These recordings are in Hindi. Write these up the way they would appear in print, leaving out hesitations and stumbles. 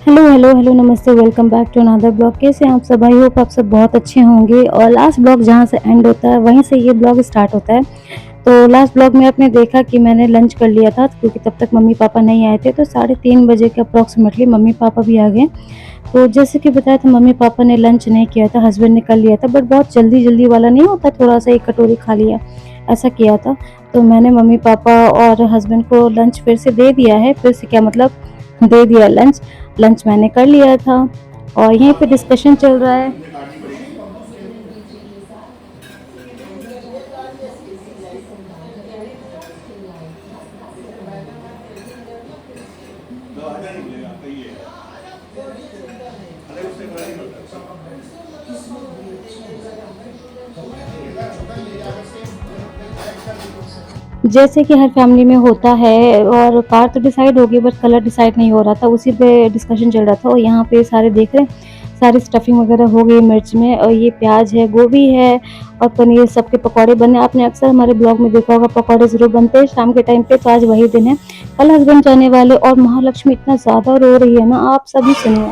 हेलो हेलो हेलो नमस्ते welcome back to another blog. कैसे हैं आप सब? आई होप आप सब बहुत अच्छे होंगे। और लास्ट ब्लॉग जहाँ से एंड होता है वहीं से ये ब्लॉग स्टार्ट होता है। तो लास्ट ब्लॉग में आपने देखा कि मैंने लंच कर लिया था, क्योंकि तब तक मम्मी पापा नहीं आए थे। तो 3:30 बजे के अप्रॉक्सीमेटली मम्मी पापा भी आ गए। तो जैसे कि बताया था, मम्मी पापा ने लंच नहीं किया था, हस्बैंड ने कर लिया था, बट बहुत जल्दी जल्दी वाला नहीं होता, थोड़ा सा एक कटोरी खा लिया, ऐसा किया था। तो मैंने मम्मी पापा और हस्बैंड को लंच फिर से दे दिया है। फिर से क्या मतलब, दे दिया लंच। लंच मैंने कर लिया था और यहीं पे डिस्कशन चल रहा है। जैसे कि हर फैमिली में होता है, और कार तो डिसाइड हो गई, बट कलर डिसाइड नहीं हो रहा था, उसी पे डिस्कशन चल रहा था। और यहाँ पे सारे देख रहे हैं, सारी स्टफिंग वगैरह हो गई मिर्च में, और ये प्याज है, गोभी है और पनीर, सबके पकौड़े बने। आपने अक्सर हमारे ब्लॉग में देखा होगा, पकौड़े जरूर बनते हैं शाम के टाइम पे। तो आज वही दिन है, कल हस्बैंड जाने वाले। और महालक्ष्मी इतना ज्यादा रो रही है ना, आप सभी सुनिए।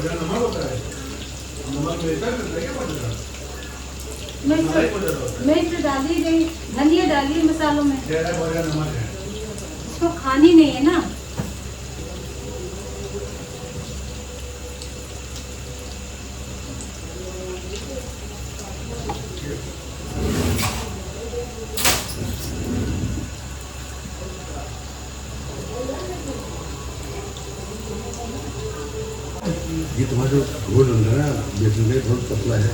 नमक होता है, नमक मिर्चा मिलता है क्या पड़ेगा? मिर्च डाली गई, धनिया डाली मसालों में, नमक है, इसको खानी नहीं है ना। ये तुम्हारा जो घोल बन रहा है ना, बेसन का बहुत पतला है।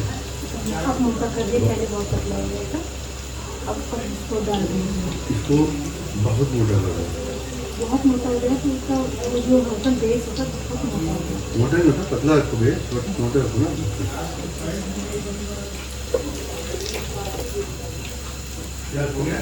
अब मोटा कर दिया, पहले बहुत पतला हो गया था, अब इसको डाल देंगे। इसको बहुत मोटा कर रहा है, बहुत मोटा हो गया तो उसका जो होटल बेस होता है बहुत मोटा हो गया। मोटा ही होता, पतला रखो बेस, मोटा रखो ना। क्या हो गया?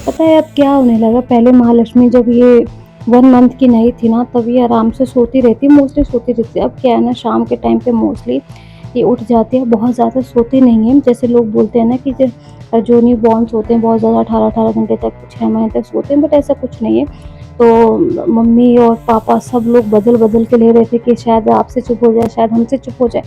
पता है अब क्या होने लगा? पहले महालक्ष्मी जब ये 1 मंथ की नहीं थी ना, तब ये आराम से सोती रहती, मोस्टली सोती रहती। अब क्या है ना, शाम के टाइम पे मोस्टली ये उठ जाती है, बहुत ज़्यादा सोती नहीं है। जैसे लोग बोलते हैं ना कि जो न्यू बॉर्न्स होते हैं बहुत ज़्यादा 18-18 घंटे तक, 6 महीने तक सोते हैं, बट ऐसा कुछ नहीं है। तो मम्मी और पापा सब लोग बदल बदल के ले रहे थे कि शायद आपसे चुप हो जाए, शायद हमसे चुप हो जाए।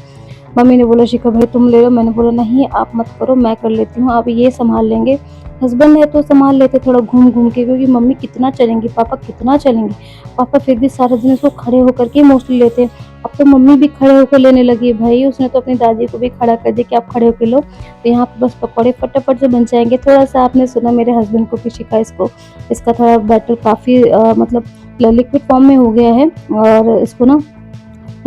मम्मी ने बोला शिखा भाई तुम ले लो, मैंने बोला नहीं आप मत करो, मैं कर लेती हूँ, आप ये संभाल लेंगे। हस्बैंड है तो संभाल लेते थोड़ा घूम घूम के, क्योंकि मम्मी कितना चलेंगी, पापा कितना चलेंगे। पापा फिर भी सारा दिन उसको खड़े होकर के मोस्टली लेते हैं। अब तो मम्मी भी खड़े होकर लेने लगी है भाई, उसने तो अपनी दादी को भी खड़ा कर दिया कि आप खड़े होकर लो। तो यहाँ पे बस पकौड़े फटाफट से बन जाएंगे। थोड़ा सा आपने सुना मेरे हस्बैंड को कि शिखा इसका थोड़ा बैटर काफ़ी मतलब लिक्विड फॉर्म में हो गया है, और इसको ना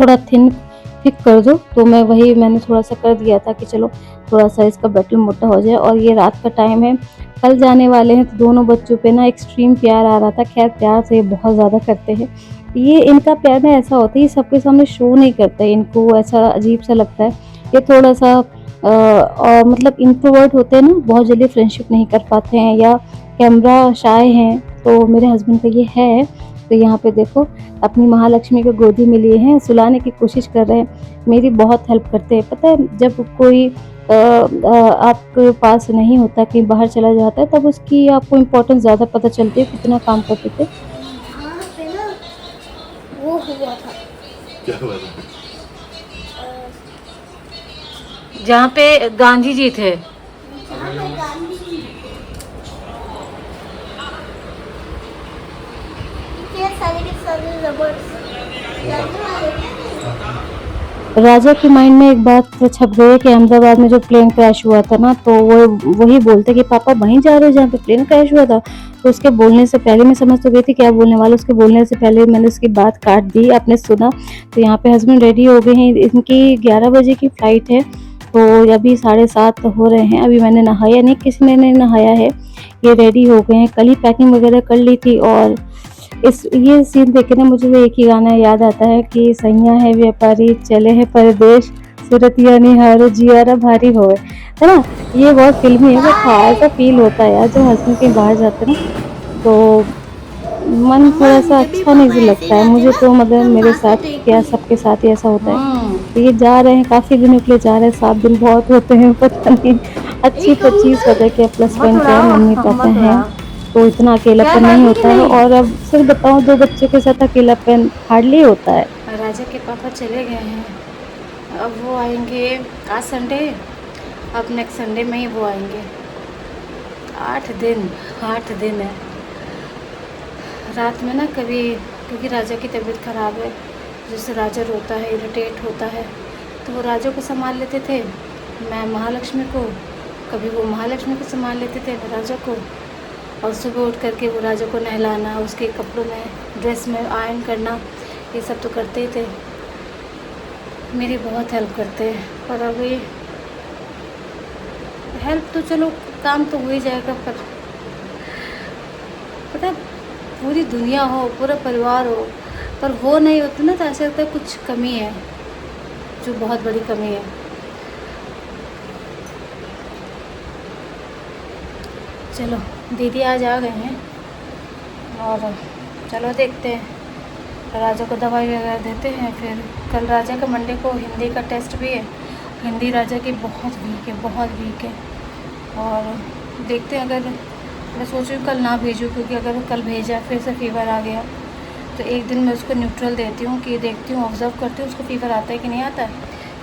थोड़ा थिक कर दो। तो मैंने थोड़ा सा कर दिया था कि चलो थोड़ा सा इसका बैटर मोटा हो जाए। और ये रात का टाइम है, कल जाने वाले हैं, तो दोनों बच्चों पे ना एक्सट्रीम प्यार आ रहा था। खैर प्यार से ये बहुत ज़्यादा करते हैं, ये इनका प्यार ना ऐसा होता है, ये सबके सामने शो नहीं करते, इनको ऐसा अजीब सा लगता है। ये थोड़ा सा और मतलब इंट्रोवर्ट होते हैं ना, बहुत जल्दी फ्रेंडशिप नहीं कर पाते हैं, या कैमरा शाय हैं, तो मेरे हस्बैंड का ये है। तो यहाँ पे देखो अपनी महालक्ष्मी को गोदी में लिए हैं, सुलाने की कोशिश कर रहे हैं, मेरी बहुत हेल्प करते हैं। पता है जब कोई आपके पास नहीं होता, कहीं बाहर चला जाता है, तब उसकी आपको इम्पोर्टेंस ज़्यादा पता चलती है, कितना काम करते थे। वहाँ पे ना वो हुआ था, क्या हुआ था? जहाँ पे गांधी जी थे, सारे के सारे रबड़ राजा के माइंड में एक बात तो छप गई है कि अहमदाबाद में जो प्लेन क्रैश हुआ था ना, तो वो वही बोलते कि पापा वहीं जा रहे हो जहाँ पे प्लेन क्रैश हुआ था। तो उसके बोलने से पहले मैं समझ तो गई थी क्या बोलने वाला, उसके बोलने से पहले मैंने उसकी बात काट दी। आपने सुना तो यहाँ पे हस्बैंड रेडी हो गए हैं, इनकी 11 बजे की फ्लाइट है, तो अभी 7:30 हो रहे हैं। अभी मैंने नहाया नहीं, किसी ने नहीं नहाया है, ये रेडी हो गए हैं। कल ही पैकिंग वगैरह कर ली थी। और इस ये सीन देख के ना मुझे वो एक ही गाना याद आता है कि सैयां है व्यापारी चले हैं परदेश, सूरतिया निहारो जियारा भारी होए, है ना? ये बहुत फ़िल्मी है, बट हाँ, ऐसा फ़ील होता है यार जब हस्बैंड कहीं बाहर जाते हैं ना, तो मन मम्मा थोड़ा-सा जब भी अच्छा नहीं पापा सी ऐसे ही लगता है। जाते मुझे ना तो तो मतलब हम मेरे पास से साथ क्या देखते। सबके साथ ही ऐसा होता है। हाँ, तो ये जा रहे हैं, काफ़ी दिनों के लिए जा रहे हैं, 7 दिन बहुत होते हैं, पता नहीं ए अच्छी 25 वजह कबूतर के प्लस मत पॉइंट क्या है, उड़ाओ मम्मी-पापा मत हैं, उड़ाओ। तो इतना क्या अकेलापन नहीं भागी कि होता है। नहीं? और अब सच बताऊँ 2 बच्चों के साथ अकेलापन हार्डली होता है। राजा के पापा चले गए हैं, अब वो आएंगे। आज संडे है, अब नेक्स्ट संडे में ही वो आएंगे। 8 दिन, 8 दिन है। रात में ना कभी, क्योंकि राजा की तबीयत ख़राब है, जैसे राजा रोता है, इरिटेट होता है, तो वो राजा को संभाल लेते थे, मैं महालक्ष्मी को, कभी वो महालक्ष्मी को संभाल लेते थे, मैं राजा को। और सुबह उठ करके वो राजा को नहलाना, उसके कपड़ों में, ड्रेस में आयरन करना, ये सब तो करते ही थे। मेरी बहुत हेल्प करते हैं, पर अभी हेल्प तो चलो, काम तो हो ही जाएगा, पर पता है, पूरी दुनिया हो, पूरा परिवार हो, पर वो नहीं होता ना, तो ऐसा लगता है कुछ कमी है, जो बहुत बड़ी कमी है। चलो, दीदी आज आ गए हैं, और चलो देखते हैं, राजा को दवाई वगैरह देते हैं। फिर कल राजा का मंडे को हिंदी का टेस्ट भी है। हिंदी राजा की बहुत वीक है, बहुत वीक है। और देखते हैं, अगर मैं सोच रही हूँ कल ना भेजूँ, क्योंकि अगर वो कल भेजा फिर से फीवर आ गया तो एक दिन मैं उसको न्यूट्रल देती हूँ, कि देखती हूँ, ऑब्ज़र्व करती हूँ उसको फीवर आता है कि नहीं आता है,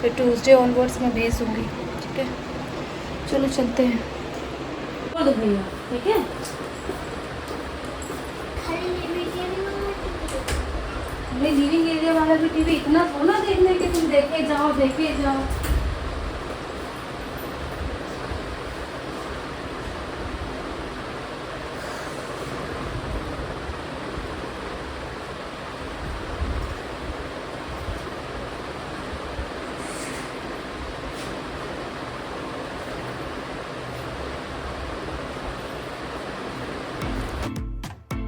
फिर ट्यूसडे ऑनवर्ड्स मैं भेज दूँगी। ठीक है, चलो चलते हैं। बोलो भैया, ठीक है। नहीं, लिविंग एरिया वाला भी टीवी इतना थोड़ा देखने के तुम देखे जाओ, देखे जाओ।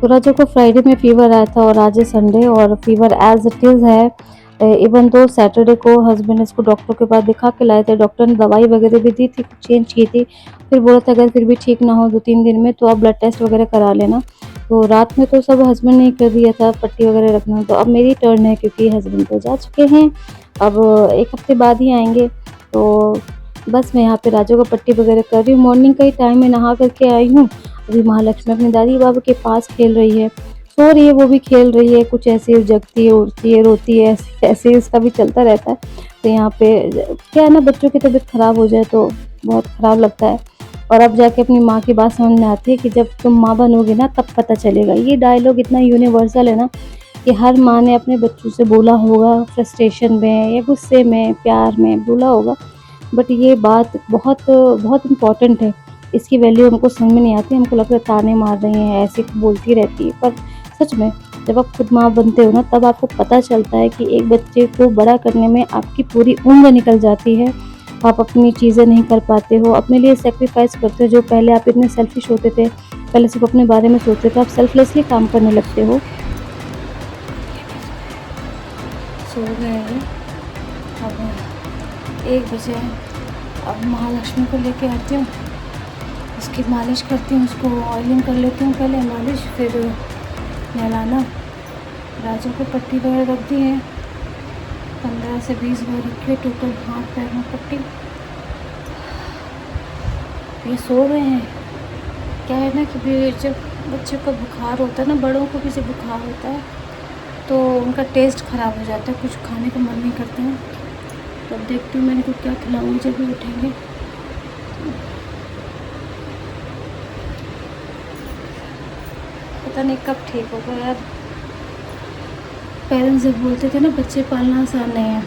तो राजा को फ्राइडे में फ़ीवर आया था, और आज है संडे, और फ़ीवर एज़ इट इज़ है। इवन दो सैटरडे को हस्बैंड इसको डॉक्टर के पास दिखा के लाए थे, डॉक्टर ने दवाई वगैरह भी दी थी, चेंज की थी, फिर बोला था अगर फिर भी ठीक ना हो 2-3 दिन में तो आप ब्लड टेस्ट वगैरह करा लेना। तो रात में तो सब हस्बैंड ने ही कर दिया था, पट्टी वगैरह रखना, तो अब मेरी टर्न है, क्योंकि हस्बैंड तो जा चुके हैं, अब 1 हफ्ते बाद ही आएँगे। तो बस मैं यहाँ पे राजा को पट्टी वगैरह कर रही हूँ, मॉर्निंग का ही टाइम है, नहा कर के आई हूँ। अभी महालक्ष्मी अपने दादी बाबा के पास खेल रही है, सो रही है, वो भी खेल रही है, कुछ ऐसे ही जगती है, उठती है, रोती है, ऐसे ही इसका भी चलता रहता है। तो यहाँ पे क्या है ना, बच्चों की तबीयत ख़राब हो जाए तो बहुत ख़राब लगता है। और अब जाके अपनी माँ की बात समझ में आती है कि जब तुम माँ बनोगे ना तब पता चलेगा। ये डायलॉग इतना यूनिवर्सल है ना, कि हर माँ ने अपने बच्चों से बोला होगा, फ्रस्ट्रेशन में या गुस्से में, प्यार में बोला होगा, बट ये बात बहुत बहुत इम्पोर्टेंट है। इसकी वैल्यू हमको समझ में नहीं आती, हमको लगता है ताने मार रही हैं, ऐसे बोलती रहती है, पर सच में जब आप खुद माँ बनते हो ना, तब आपको पता चलता है कि एक बच्चे को बड़ा करने में आपकी पूरी उम्र निकल जाती है। आप अपनी चीज़ें नहीं कर पाते हो, अपने लिए सैक्रिफाइस करते हो, जो पहले आप इतने सेल्फिश होते थे, पहले सिर्फ अपने बारे में सोचते थे, आप सेल्फलेसली काम करने लगते हो। सो गए हैं, अब 1 बजे है, अब महालक्ष्मी को लेके आती हूँ, उसकी मालिश करती हूँ, उसको ऑयलिंग कर लेती हूँ पहले मालिश, फिर नहलाना। राजा को पट्टी वगैरह रख दी है, 15 से 20 बार रखी है टोटल, हाथ पैर में पट्टी। ये सो गए हैं। क्या है ना कि जब बच्चे को बुखार होता है ना, बड़ों को भी जब बुखार होता है तो उनका टेस्ट ख़राब हो जाता है, कुछ खाने का मन नहीं करता है। तो अब देखती हूँ मैं इनको क्या खिलाऊँगी जब भी उठेंगे। पता नहीं कब ठीक होगा यार। पेरेंट्स जब बोलते थे ना बच्चे पालना आसान नहीं है,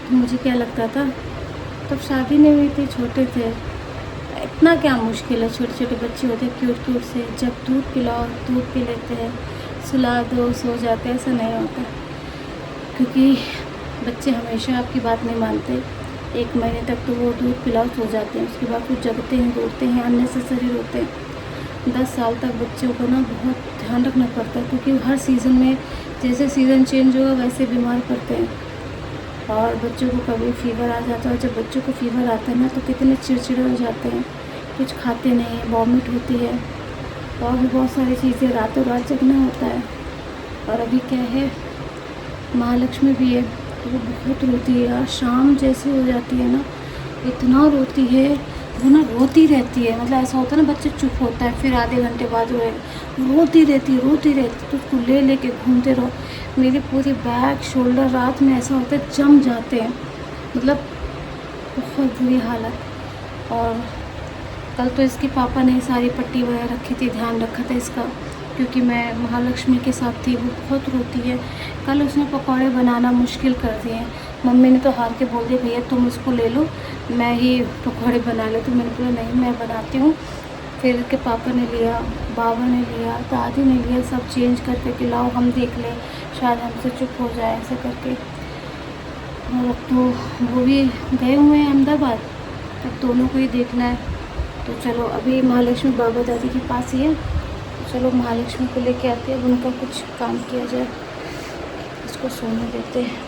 तो मुझे क्या लगता था, तब शादी नहीं हुई थी, छोटे थे, इतना क्या मुश्किल है, छोटे छोटे बच्चे होते हैं क्यूट क्यूट से, जब दूध पिलाओ दूध पी लेते हैं, सुला दो सो जाते हैं, ऐसा नहीं होता। क्योंकि बच्चे हमेशा आपकी बात नहीं मानते, 1 महीने तक तो वो दूध पिलाओ सो जाते हैं, उसके बाद फिर जगते हैं, रोते हैं, अननेसेसरी रोते हैं। 10 साल तक बच्चों को ना बहुत ध्यान रखना पड़ता है, क्योंकि हर सीज़न में जैसे सीज़न चेंज होगा वैसे बीमार पड़ते हैं। और बच्चों को कभी फीवर आ जाता है, जब बच्चों को फीवर आता है ना तो कितने चिड़चिड़े हो जाते हैं, कुछ खाते नहीं हैं, वॉमिट होती है, और भी बहुत सारी चीज़ें, रातों रात जगना होता है। और अभी क्या है, महालक्ष्मी भी है तो वो बहुत रोती है यार, शाम जैसे हो जाती है ना इतना रोती है, वो ना रोती रहती है, मतलब ऐसा होता है ना बच्चे चुप होता है फिर आधे घंटे बाद रोती रहती है, रोती रहती है, तो उसको ले लेके घूमते रहो। मेरी पूरी बैक शोल्डर रात में ऐसा होता है जम जाते हैं, मतलब बहुत बुरी हालत। और कल तो इसके पापा ने सारी पट्टी वगैरह रखी थी, ध्यान रखा था इसका, क्योंकि मैं महालक्ष्मी के साथ थी, वो बहुत रोती है। कल उसने पकौड़े बनाना मुश्किल कर दिए, मम्मी ने तो हार के बोल दिया भैया तुम उसको ले लो, मैं ही पकौड़े बना लेती हूँ। मैंने बोला नहीं मैं बनाती हूँ। फिर इसके पापा ने लिया, बाबा ने लिया, दादी ने लिया, सब चेंज करके कि लाओ हम देख लें, शायद हमसे चुप हो जाए, ऐसे करके। और अब तो वो भी गए हुए हैं अहमदाबाद, अब दोनों को ही देखना है। तो चलो अभी महालक्ष्मी बाबा दादी के पास ही है, तो चलो महालक्ष्मी को लेके आते हैं, अब उनका कुछ काम किया जाए, इसको सोने देते हैं।